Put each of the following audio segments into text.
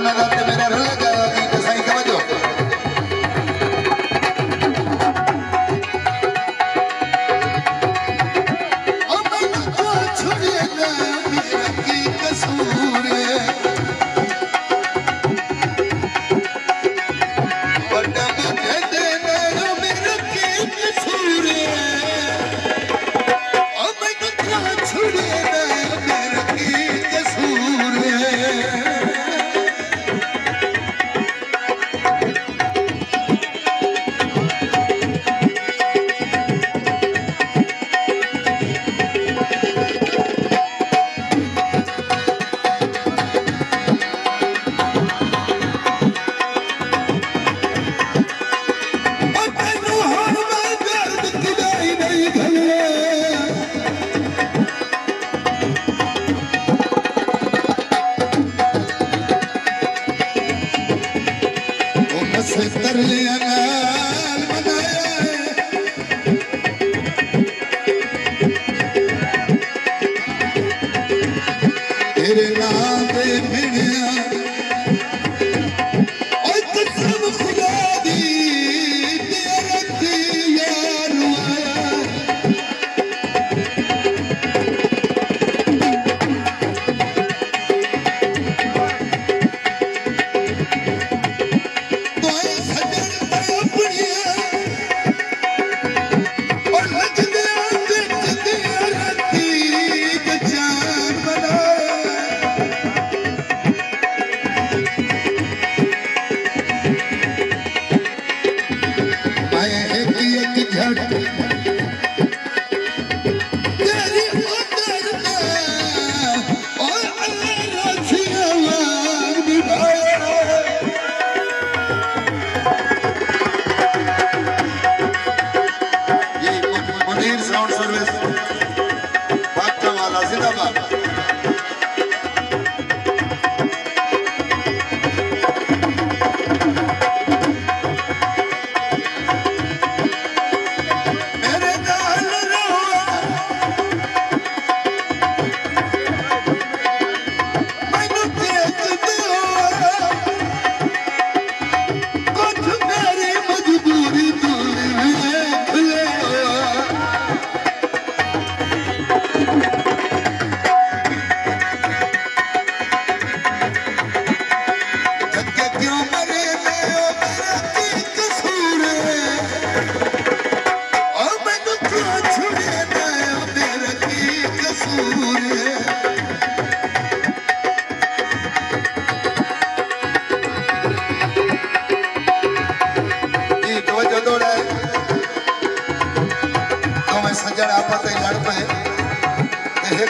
उन्हें रात मेरा रल गया कि सही समझो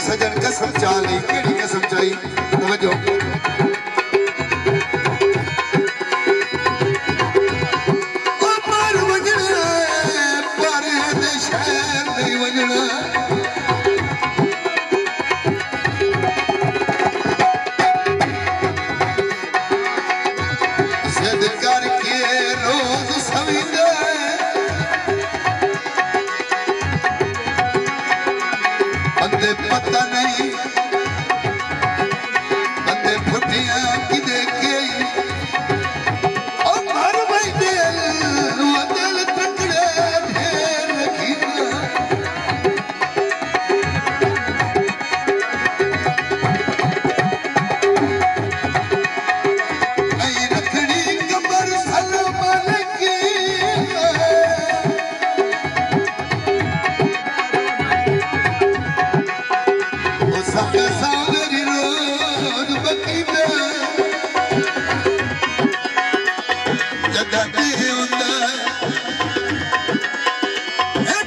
सजन कसम चाली केड़ी कसम चाही तवज्जो पर वजना पर दे शहर नहीं वजना जिद करके रोज सविंदा बंदे पता नहीं बंदे फुटिया की देखे और हर भाई दिल तकड़े ढेर रखी नहीं रखड़ी कमर सलमान की सागरी रोज बकी में जगती होता है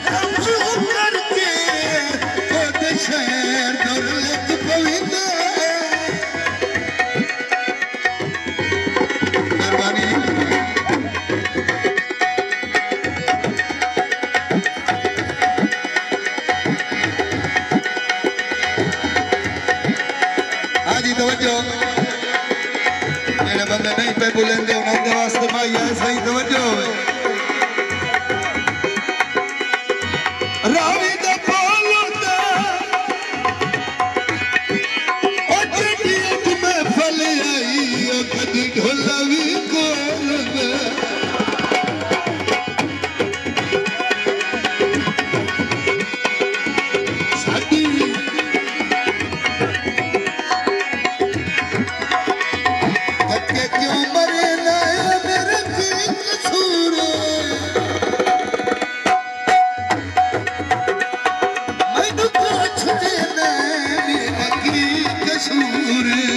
करके खुद शहर दौलत पविता मेहरबानी तवज्जो मेरे बंदे नहीं पे बुलंदे उन्होंने वास्ते भाई है सही तवज्जो रावी दा बोलदा ओ जेडी एक महफल आई ओ कद ढोलवी कोल में कसूर